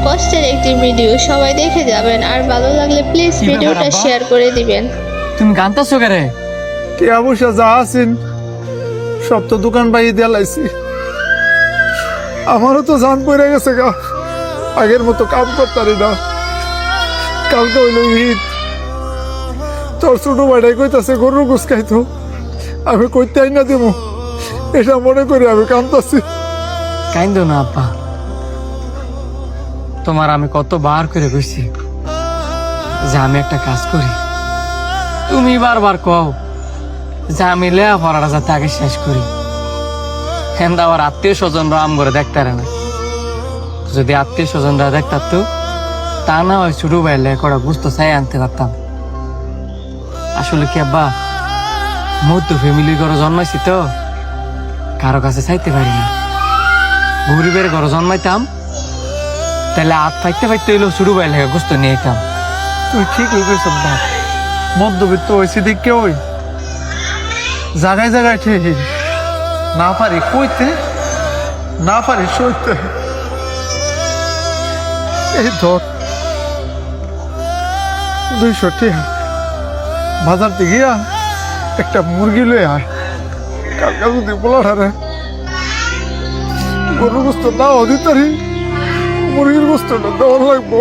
কষ্টের একটি ভিডিও, সবাই দেখে যাবেন। আর ভালো লাগলে প্লিজ কি ব্যাপার ভিডিওটা আব্বা? শেয়ার করে দিবেন। তুমি গানতাছো কেরে? কে অবশ্য যা আছেন সব তো দোকান বাইরে দিয়ে লাইছি। আমারও তো জান পড়ে গেছে গা, আগের মতো কাম করতারি না। কালকে হইল ঈদ, তোর ছোট ভাইটাই কইতাছে গরুর গোস খাইতো, আমি কইতে না দেবো, এটা মনে করি আমি কামতাছি। কাইন্দো না আব্বা, তোমার আমি কতবার করে কইছি যে আমি একটা কাজ করি, তুমি বারবার কও যে আমি লেখাপড়াটা যাতে আগে শেষ করি। হ্যাঁ, আবার আত্মীয় স্বজনরা আম করে দেখতারে না। যদি আত্মীয় স্বজনরা দেখতার তা না হয় ছোট ভাই লেখাপড়া বুঝতে চাই আনতে পারতাম। আসলে কি আব্বা, মধ্য ফ্যামিলির ঘরে জন্মাইছি তো কারো কাছে চাইতে পারি না। গরিবের ঘরে জন্মাইতাম তাহলে হাত ফাইতে ফাইতে হইলেও শুরু ভাই লেখা গুস্ত নিয়ে যেতাম। তুই ঠিকই কইছ বাপ, মধ্যবিত্ত হয়েছি দিকে ওই জায়গায় জায়গায় ঠিক না পারি কইতে, না পারি সইতে। এই ধর 200 টাকা বাজার থেকে গিয়া একটা মুরগি লয়ে আয়। কালকে যদি বলাঠারে গরুর গোস্ত নাও দিতারি, মুরগির গোস্তটা দেওয়া লাগবো।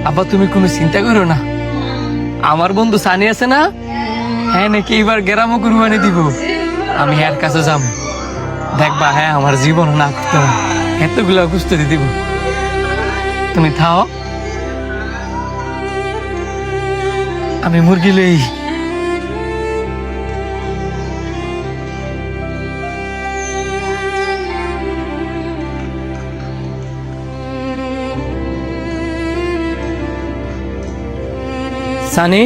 আব্বা তুমি কোনো চিন্তা করো না, আমার বন্ধু সানি আছে না, হ্যাঁ নাকি এবার গ্রামও কুরবানি দিব। আমি হ্যার কাছে যাম, দেখবা হ্যাঁ আমার জীবন না করতে না এতগুলো গুস্ত দিয়ে দিব। তুমি থাও, আমি মুরগি লই। সানি,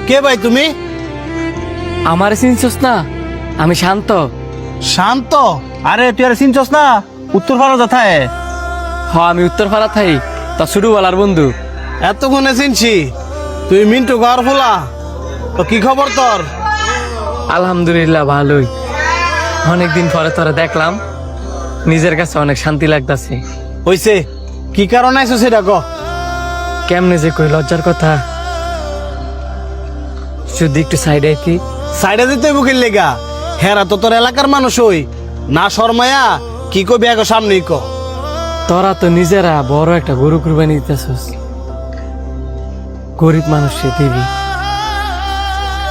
কে ভাই তুমি? আমার চিনছস না? আমি শান্ত। শান্ত? আরে তুই আর চিনছস না? উত্তর ভারত যাথায়। আমি উত্তর পাড়া থাই, তা ছোটবেলার বন্ধু। এতক্ষণে চিনছি, তুই মিন্টু ঘর ফোলা। তো কি খবর তোর? আলহামদুলিল্লাহ ভালোই। অনেকদিন পরে তোরা দেখলাম, নিজের কাছে অনেক শান্তি লাগতাছে। হইছে, কি কারণে আইছো সেটা ক। কেমনে যে কই লজ্জার কথা, শুধু একটু সাইডে কি সাইডে দিতে বুকির লেগা। হেরা তো তোর এলাকার মানুষ হই না, শর্মায়া কি কবি আগে সামনেই ক। তোরা তো নিজেরা বড় একটা গরু কুরবানি দিতেছস, গরিব মানুষে দিবি।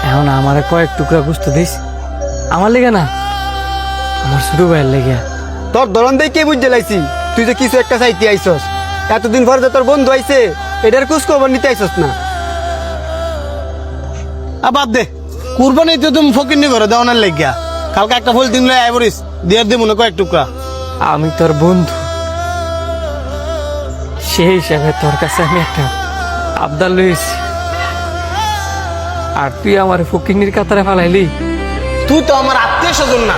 এখন আমারে কয়েক টুকরা গুস্ত দিস, আমার লেগে না, আমার ছোট ভাইয়ের লেগে। তোর ধরন দিয়ে কে বুঝতে লাইছি তুই যে কিছু একটা চাইতে আইসস। এতদিন পরে যে তোর বন্ধু আইছে এটার খোঁজ খবর নিতে আইসস না। বাদ দে, কুরবানি তো তুমি ফকিরনি করে দেওয়ার লেগিয়া। কালকে একটা ফুল দিন লয় আইবরিস, দিয়ে দে মনে কয়েক টুকরা। আমি তোর বন্ধু, সেই হিসাবে তোর কাছে আমি একটা আবদার লইছি, আর তুই আমার ফকিনির কাতারে ফালাইলি। তুই তো আমার আত্মীয় স্বজন না,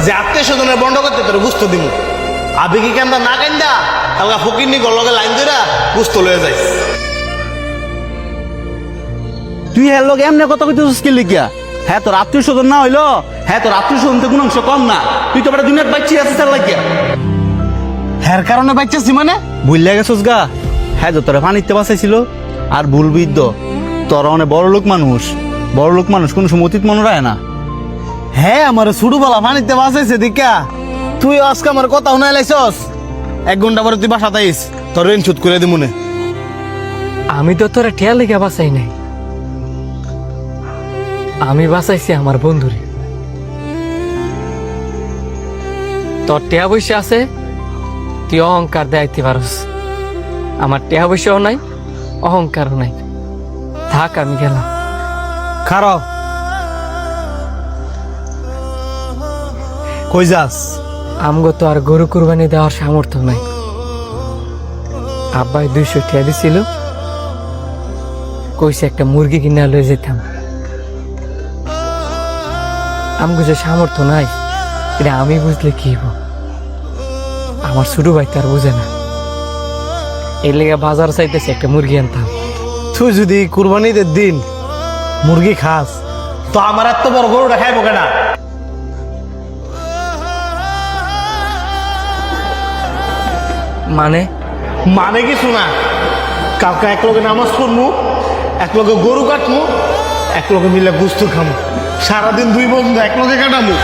যে আত্মীয় স্বজনের বন্ধ করতে তোর বুঝতে দিব। আবেগি কেন্দা না কেন্দা কালকা ফকিরনি গলগে লাইন ধরা বুঝতে লয়ে যাইস। তুই হ্যাঁ লোক এমনি কথা কইতেছিস কি লিখিয়া? হ্যাঁ তোর আত্মীয় স্বজন না হইলো, হ্যাঁ তোর আত্মীয় স্বজন কোনো অংশ কম না। তুই তো দুনিয়ার বাইচি আছিস তার লাগিয়া। হ্যার কারণে বাচ্চাছি মানে ভুললে গেছস গা। হ্যাঁ তো তোরা পানিতে বাঁচাইছিল আর ভুলবি তো। তোরা অনেক বড় লোক মানুষ, বড় লোক মানুষ কোনো সময় অতীত মনে রায় না। হ্যাঁ আমার ছোটবেলা পানিতে বাঁচাইছে দিকা। তুই আজকে আমার কথা শুনে লাইছস, 1 ঘন্টা পরে তুই বাসা তাইস, তোর ঋণ শোধ করে দিব মনে। আমি তো তোরা ঠেয়া লেগে বাঁচাই নাই, আমি বাঁচাইছি আমার বন্ধুরে। তোর টেয়া বসে আছে, তুই অহংকার দেখাইতে পারস। আমার টেয়া বসেও নাই, অহংকারও নাই। থাক, আমি গেলাম। খারাপ কই যাস? আমগো তো আর গরু কুরবানি দেওয়ার সামর্থ্য নাই। আব্বাই 200 টিয়া দিছিল, কইছে একটা মুরগি কিনা লয়ে যেতাম। আমগো যে সামর্থ্য নাই এটা আমি বুঝলে কি হইব, আমার ছোট ভাই তো আর বুঝে না। এর লেগে বাজার চাইতেছে একটা মুরগি আনতাম। তুই যদি কুরবানিদের দিন মুরগি খাস তো আমার এত বড় গরুটা খাইবো কেনা? মানে মানে কিছু না, কালকে এক লগে নামাজ পড়মু, এক লগে গরু কাটমু, এক লগে মিলে গুস্ত খামু, সারাদিন দুই বন্ধু এক লগে কাটামু।